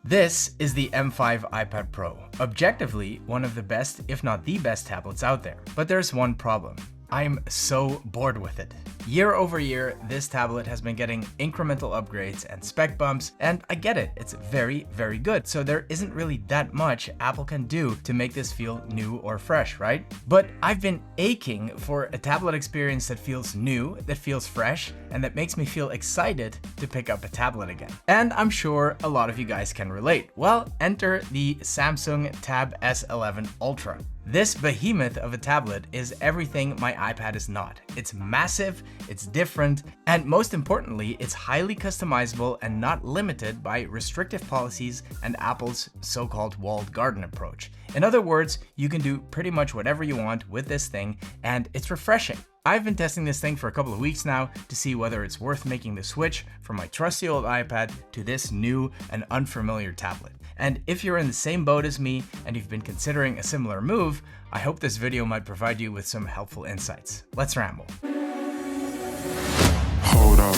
This is the M5 iPad Pro, objectively one of the best, if not the best tablets out there. But there's one problem. I'm so bored with it. Year over year, this tablet has been getting incremental upgrades and spec bumps, and I get it, it's very, very good. So there isn't really that much Apple can do to make this feel new or fresh, right? But I've been aching for a tablet experience that feels new, that feels fresh, and that makes me feel excited to pick up a tablet again. And I'm sure a lot of you guys can relate. Well, enter the Samsung Tab S11 Ultra. This behemoth of a tablet is everything my iPad is not. It's massive, it's different, and most importantly, it's highly customizable and not limited by restrictive policies and Apple's so-called walled garden approach. In other words, you can do pretty much whatever you want with this thing, and it's refreshing. I've been testing this thing for a couple of weeks now to see whether it's worth making the switch from my trusty old iPad to this new and unfamiliar tablet. And if you're in the same boat as me and you've been considering a similar move, I hope this video might provide you with some helpful insights. Let's ramble. Hold up,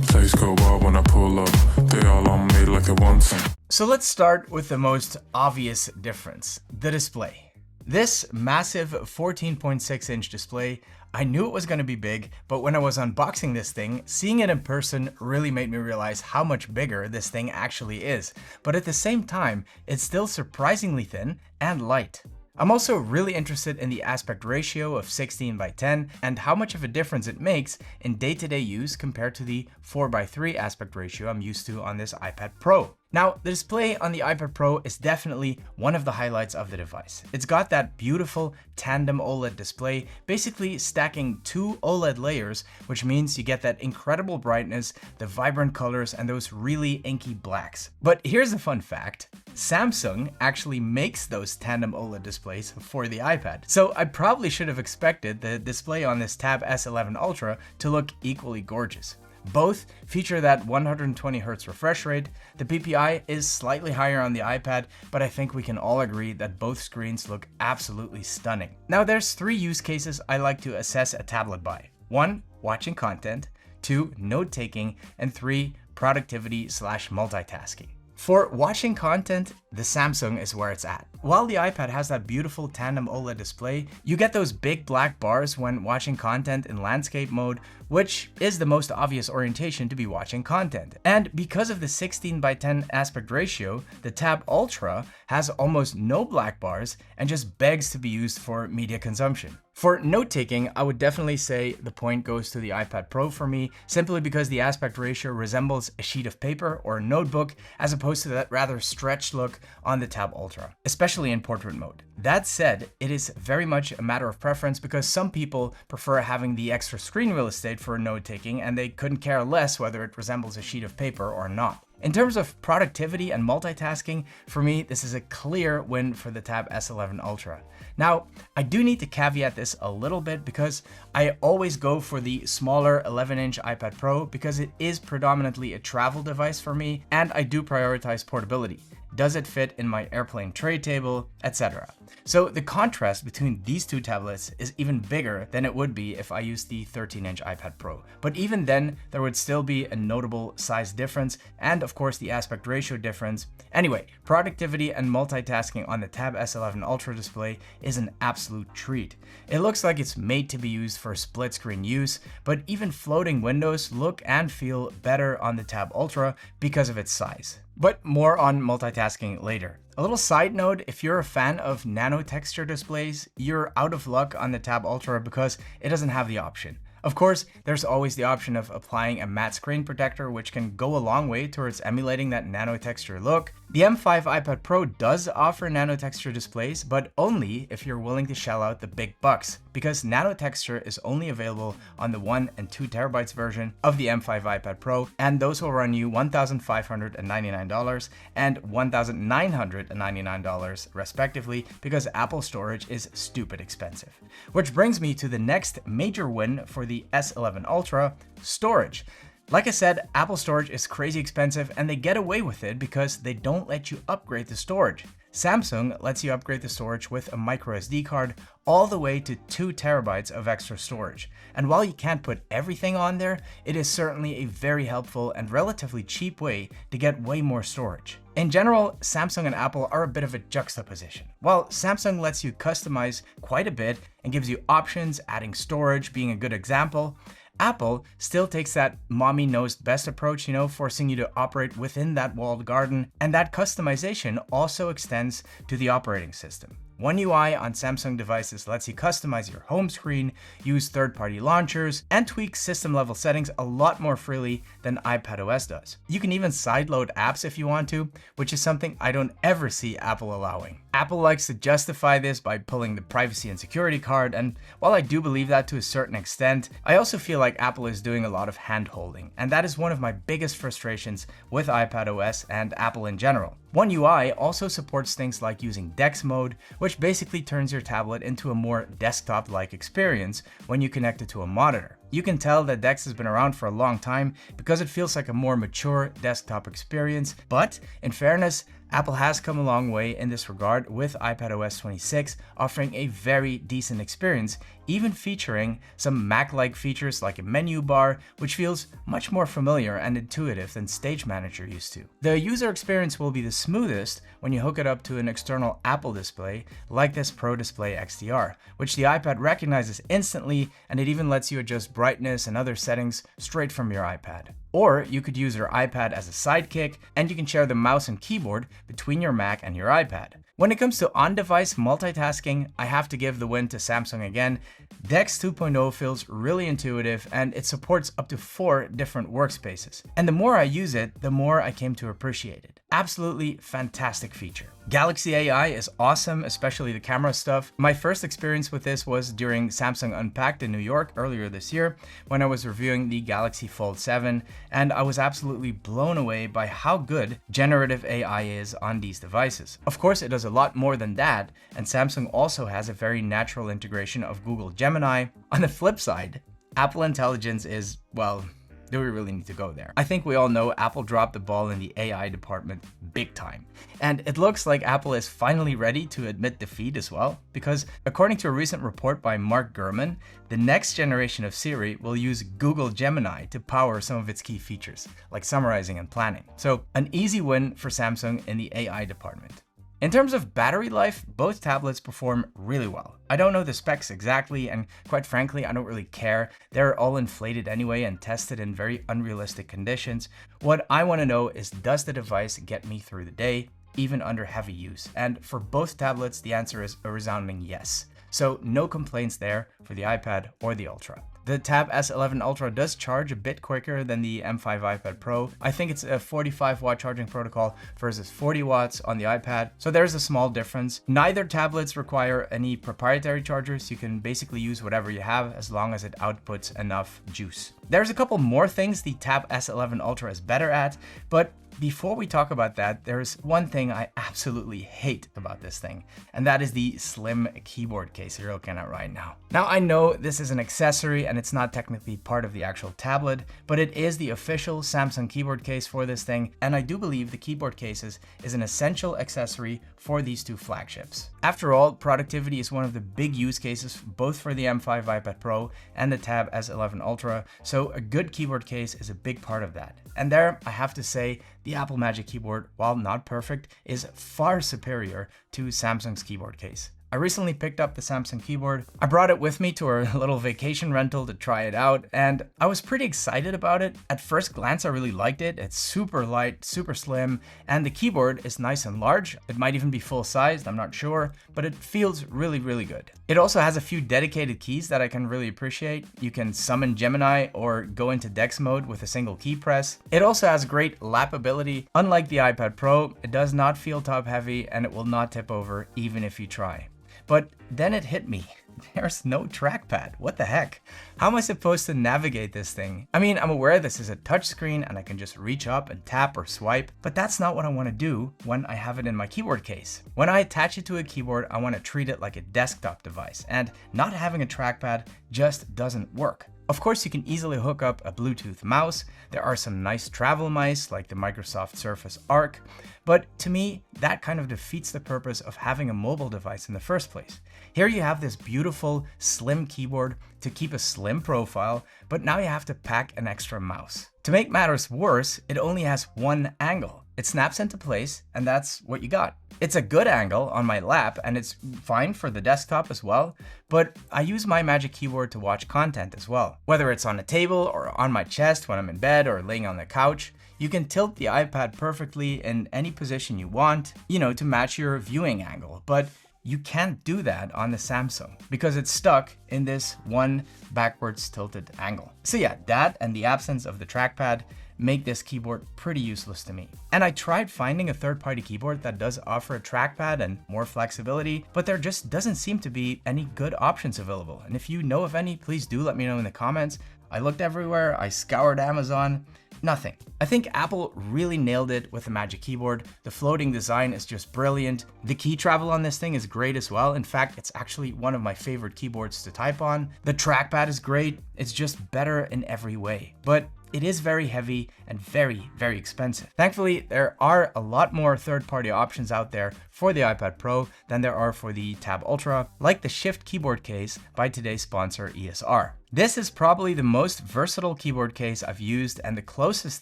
place go wild when I pull up. They all on me like it wants some. So let's start with the most obvious difference, the display. This massive 14.6-inch display, I knew it was going to be big, but when I was unboxing this thing, seeing it in person really made me realize how much bigger this thing actually is. But at the same time, it's still surprisingly thin and light. I'm also really interested in the aspect ratio of 16:10 and how much of a difference it makes in day-to-day use compared to the 4:3 aspect ratio I'm used to on this iPad Pro. Now, the display on the iPad Pro is definitely one of the highlights of the device. It's got that beautiful tandem OLED display, basically stacking two OLED layers, which means you get that incredible brightness, the vibrant colors, and those really inky blacks. But here's a fun fact. Samsung actually makes those tandem OLED displays for the iPad. So I probably should have expected the display on this Tab S11 Ultra to look equally gorgeous. Both feature that 120Hz refresh rate. The PPI is slightly higher on the iPad, but I think we can all agree that both screens look absolutely stunning. Now there's three use cases I like to assess a tablet by. 1, watching content, 2, note-taking, and 3, productivity/multitasking. For watching content, the Samsung is where it's at. While the iPad has that beautiful tandem OLED display, you get those big black bars when watching content in landscape mode, which is the most obvious orientation to be watching content. And because of the 16:10 aspect ratio, the Tab Ultra has almost no black bars and just begs to be used for media consumption. For note-taking, I would definitely say the point goes to the iPad Pro for me, simply because the aspect ratio resembles a sheet of paper or a notebook as opposed to that rather stretched look on the Tab Ultra, especially in portrait mode. That said, it is very much a matter of preference because some people prefer having the extra screen real estate for note-taking and they couldn't care less whether it resembles a sheet of paper or not. In terms of productivity and multitasking, for me, this is a clear win for the Tab S11 Ultra. Now, I do need to caveat this a little bit because I always go for the smaller 11-inch iPad Pro because it is predominantly a travel device for me and I do prioritize portability. Does it fit in my airplane tray table, etc. So the contrast between these two tablets is even bigger than it would be if I used the 13-inch iPad Pro. But even then, there would still be a notable size difference and of course the aspect ratio difference. Anyway, productivity and multitasking on the Tab S11 Ultra display is an absolute treat. It looks like it's made to be used for split screen use, but even floating windows look and feel better on the Tab Ultra because of its size. But more on multitasking later. A little side note, if you're a fan of nano texture displays, you're out of luck on the Tab Ultra because it doesn't have the option. Of course, there's always the option of applying a matte screen protector, which can go a long way towards emulating that nano texture look. The M5 iPad Pro does offer nano texture displays, but only if you're willing to shell out the big bucks, because nano texture is only available on the 1 and 2 terabytes version of the M5 iPad Pro, and those will run you $1,599 and $1,999 respectively, because Apple storage is stupid expensive. Which brings me to the next major win for the S11 Ultra, storage. Like I said, Apple storage is crazy expensive and they get away with it because they don't let you upgrade the storage. Samsung lets you upgrade the storage with a micro SD card all the way to 2 terabytes of extra storage. And while you can't put everything on there, it is certainly a very helpful and relatively cheap way to get way more storage. In general, Samsung and Apple are a bit of a juxtaposition. While Samsung lets you customize quite a bit and gives you options, adding storage being a good example, Apple still takes that mommy knows best approach, forcing you to operate within that walled garden, and that customization also extends to the operating system. One UI on Samsung devices lets you customize your home screen, use third-party launchers, and tweak system-level settings a lot more freely than iPadOS does. You can even sideload apps if you want to, which is something I don't ever see Apple allowing. Apple likes to justify this by pulling the privacy and security card, and while I do believe that to a certain extent, I also feel like Apple is doing a lot of hand-holding, and that is one of my biggest frustrations with iPadOS and Apple in general. One UI also supports things like using DeX mode, which basically turns your tablet into a more desktop-like experience when you connect it to a monitor. You can tell that DeX has been around for a long time because it feels like a more mature desktop experience, but in fairness, Apple has come a long way in this regard with iPadOS 26 offering a very decent experience, even featuring some Mac-like features like a menu bar, which feels much more familiar and intuitive than Stage Manager used to. The user experience will be the smoothest when you hook it up to an external Apple display like this Pro Display XDR, which the iPad recognizes instantly, and it even lets you adjust brightness and other settings straight from your iPad. Or you could use your iPad as a sidekick, and you can share the mouse and keyboard between your Mac and your iPad. When it comes to on-device multitasking, I have to give the win to Samsung again. DeX 2.0 feels really intuitive, and it supports up to 4 different workspaces. And the more I use it, the more I came to appreciate it. Absolutely fantastic feature. Galaxy AI is awesome, especially the camera stuff. My first experience with this was during Samsung Unpacked in New York earlier this year when I was reviewing the Galaxy Fold 7, and I was absolutely blown away by how good generative AI is on these devices. Of course, it does a lot more than that, and Samsung also has a very natural integration of Google Gemini. On the flip side, Apple Intelligence is, well, do we really need to go there? I think we all know Apple dropped the ball in the AI department big time. And it looks like Apple is finally ready to admit defeat as well, because according to a recent report by Mark Gurman, the next generation of Siri will use Google Gemini to power some of its key features, like summarizing and planning. So an easy win for Samsung in the AI department. In terms of battery life, both tablets perform really well. I don't know the specs exactly, and quite frankly, I don't really care. They're all inflated anyway and tested in very unrealistic conditions. What I want to know is, does the device get me through the day, even under heavy use? And for both tablets, the answer is a resounding yes. So no complaints there for the iPad or the Ultra. The Tab S11 Ultra does charge a bit quicker than the M5 iPad Pro. I think it's a 45 watt charging protocol versus 40 watts on the iPad, so there's a small difference. Neither tablets require any proprietary chargers. You can basically use whatever you have as long as it outputs enough juice. There's a couple more things the Tab S11 Ultra is better at, but before we talk about that, there's one thing I absolutely hate about this thing, and that is the slim keyboard case you're looking at right now. Now, I know this is an accessory and it's not technically part of the actual tablet, but it is the official Samsung keyboard case for this thing, and I do believe the keyboard cases is an essential accessory for these two flagships. After all, productivity is one of the big use cases both for the M5 iPad Pro and the Tab S11 Ultra, so a good keyboard case is a big part of that. And there, I have to say, the Apple Magic Keyboard, while not perfect, is far superior to Samsung's keyboard case. I recently picked up the Samsung keyboard. I brought it with me to our little vacation rental to try it out, and I was pretty excited about it. At first glance, I really liked it. It's super light, super slim, and the keyboard is nice and large. It might even be full-sized, I'm not sure, but it feels really, really good. It also has a few dedicated keys that I can really appreciate. You can summon Gemini or go into DeX mode with a single key press. It also has great lappability. Unlike the iPad Pro, it does not feel top heavy and it will not tip over even if you try. But then it hit me. There's no trackpad. What the heck? How am I supposed to navigate this thing? I mean, I'm aware this is a touchscreen and I can just reach up and tap or swipe, but that's not what I want to do when I have it in my keyboard case. When I attach it to a keyboard, I want to treat it like a desktop device, and not having a trackpad just doesn't work. Of course, you can easily hook up a Bluetooth mouse. There are some nice travel mice like the Microsoft Surface Arc, but to me, that kind of defeats the purpose of having a mobile device in the first place. Here you have this beautiful, slim keyboard to keep a slim profile, but now you have to pack an extra mouse. To make matters worse, it only has one angle. It snaps into place, and that's what you got. It's a good angle on my lap, and it's fine for the desktop as well, but I use my Magic Keyboard to watch content as well. Whether it's on a table or on my chest when I'm in bed or laying on the couch, you can tilt the iPad perfectly in any position you want, to match your viewing angle, but you can't do that on the Samsung because it's stuck in this one backwards tilted angle. So yeah, that and the absence of the trackpad make this keyboard pretty useless to me. And I tried finding a third-party keyboard that does offer a trackpad and more flexibility, but there just doesn't seem to be any good options available. And if you know of any, please do let me know in the comments. I looked everywhere, I scoured Amazon, nothing. I think Apple really nailed it with the Magic Keyboard. The floating design is just brilliant. The key travel on this thing is great as well. In fact, it's actually one of my favorite keyboards to type on. The trackpad is great. It's just better in every way. But it is very heavy and very, very expensive. Thankfully, there are a lot more third-party options out there for the iPad Pro than there are for the Tab Ultra, like the Shift keyboard case by today's sponsor, ESR. This is probably the most versatile keyboard case I've used and the closest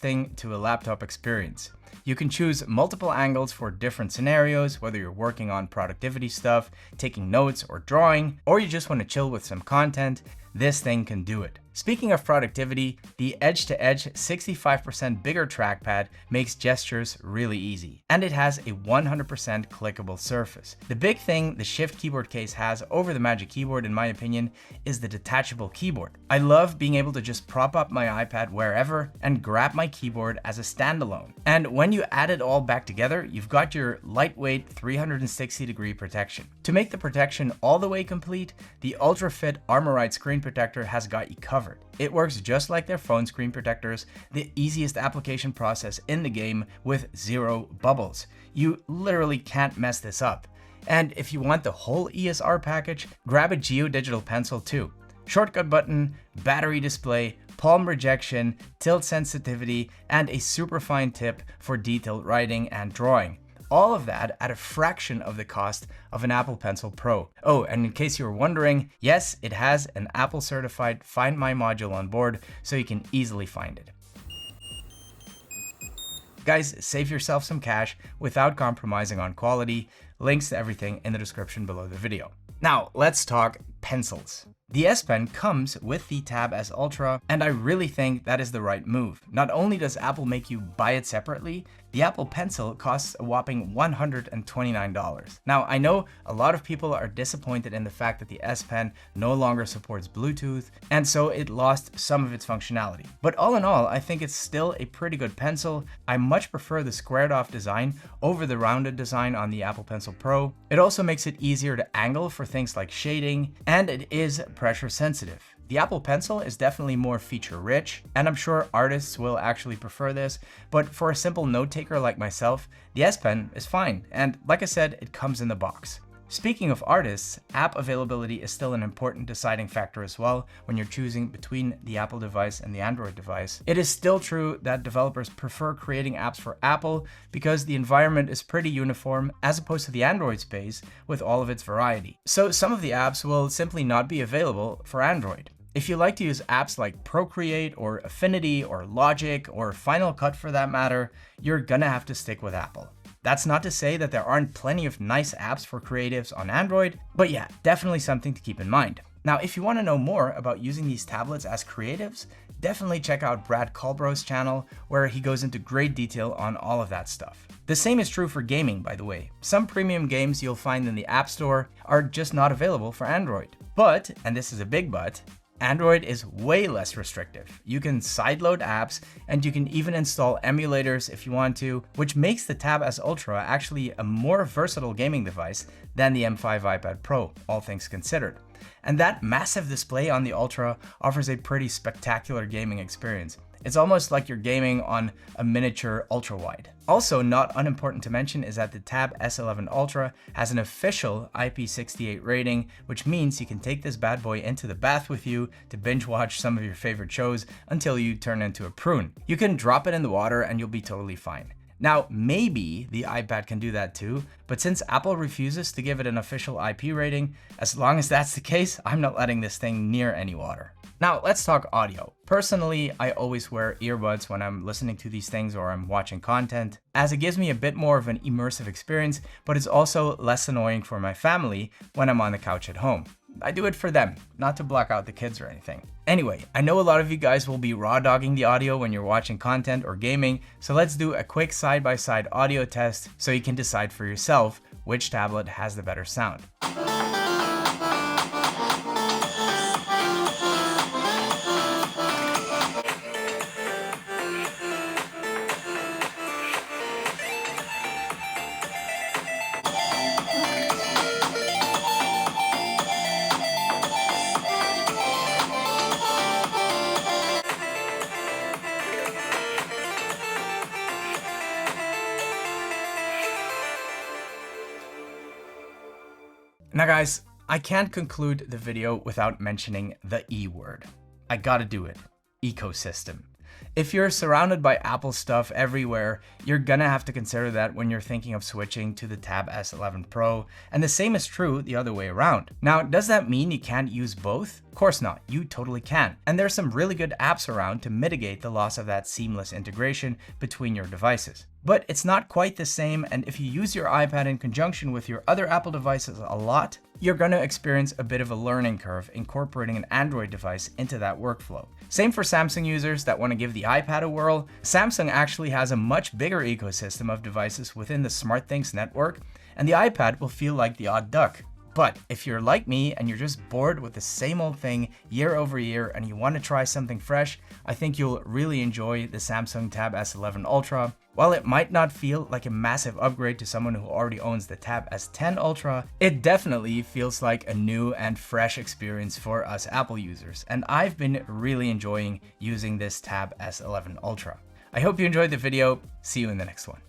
thing to a laptop experience. You can choose multiple angles for different scenarios, whether you're working on productivity stuff, taking notes or drawing, or you just want to chill with some content. This thing can do it. Speaking of productivity, the edge-to-edge 65% bigger trackpad makes gestures really easy, and it has a 100% clickable surface. The big thing the Shift keyboard case has over the Magic Keyboard, in my opinion, is the detachable keyboard. I love being able to just prop up my iPad wherever and grab my keyboard as a standalone. And when you add it all back together, you've got your lightweight 360-degree protection. To make the protection all the way complete, the Ultra Fit Armorite screen protector has got you covered. It works just like their phone screen protectors, the easiest application process in the game with 0 bubbles. You literally can't mess this up. And if you want the whole ESR package, grab a geodigital pencil too. Shortcut button, battery display, palm rejection, tilt sensitivity, and a super fine tip for detailed writing and drawing. All of that at a fraction of the cost of an Apple Pencil Pro. Oh, and in case you were wondering, yes, it has an Apple certified Find My module on board, so you can easily find it. Guys, save yourself some cash without compromising on quality. Links to everything in the description below the video. Now, let's talk pencils. The S Pen comes with the Tab S Ultra, and I really think that is the right move. Not only does Apple make you buy it separately, the Apple Pencil costs a whopping $129. Now, I know a lot of people are disappointed in the fact that the S Pen no longer supports Bluetooth, and so it lost some of its functionality. But all in all, I think it's still a pretty good pencil. I much prefer the squared off design over the rounded design on the Apple Pencil Pro. It also makes it easier to angle for things like shading, and it is pressure sensitive. The Apple Pencil is definitely more feature rich, and I'm sure artists will actually prefer this, but for a simple note taker like myself, the S Pen is fine, and like I said, it comes in the box. Speaking of artists, app availability is still an important deciding factor as well when you're choosing between the Apple device and the Android device. It is still true that developers prefer creating apps for Apple because the environment is pretty uniform as opposed to the Android space with all of its variety. So some of the apps will simply not be available for Android. If you like to use apps like Procreate or Affinity or Logic or Final Cut for that matter, you're gonna have to stick with Apple. That's not to say that there aren't plenty of nice apps for creatives on Android, but yeah, definitely something to keep in mind. Now, if you want to know more about using these tablets as creatives, definitely check out Brad Culbrough's channel, where he goes into great detail on all of that stuff. The same is true for gaming, by the way. Some premium games you'll find in the App Store are just not available for Android. But, and this is a big but, Android is way less restrictive. You can sideload apps, and you can even install emulators if you want to, which makes the Tab S Ultra actually a more versatile gaming device than the M5 iPad Pro, all things considered. And that massive display on the Ultra offers a pretty spectacular gaming experience. It's almost like you're gaming on a miniature ultra wide. Also, not unimportant to mention is that the Tab S11 Ultra has an official IP68 rating, which means you can take this bad boy into the bath with you to binge watch some of your favorite shows until you turn into a prune. You can drop it in the water and you'll be totally fine. Now, maybe the iPad can do that too, but since Apple refuses to give it an official IP rating, as long as that's the case, I'm not letting this thing near any water. Now, let's talk audio. Personally, I always wear earbuds when I'm listening to these things or I'm watching content, as it gives me a bit more of an immersive experience, but it's also less annoying for my family when I'm on the couch at home. I do it for them, not to block out the kids or anything. Anyway, I know a lot of you guys will be raw dogging the audio when you're watching content or gaming, so let's do a quick side-by-side audio test so you can decide for yourself which tablet has the better sound. Now guys, I can't conclude the video without mentioning the E word. I gotta do it. Ecosystem. If you're surrounded by Apple stuff everywhere, you're gonna have to consider that when you're thinking of switching to the Tab S11 Pro, and the same is true the other way around. Now, does that mean you can't use both? Of course not, you totally can. And there's some really good apps around to mitigate the loss of that seamless integration between your devices. But it's not quite the same, and if you use your iPad in conjunction with your other Apple devices a lot, you're gonna experience a bit of a learning curve incorporating an Android device into that workflow. Same for Samsung users that want to give the iPad a whirl. Samsung actually has a much bigger ecosystem of devices within the SmartThings network, and the iPad will feel like the odd duck. But if you're like me and you're just bored with the same old thing year over year and you want to try something fresh, I think you'll really enjoy the Samsung Tab S11 Ultra. While it might not feel like a massive upgrade to someone who already owns the Tab S10 Ultra, it definitely feels like a new and fresh experience for us Apple users, and I've been really enjoying using this Tab S11 Ultra. I hope you enjoyed the video. See you in the next one.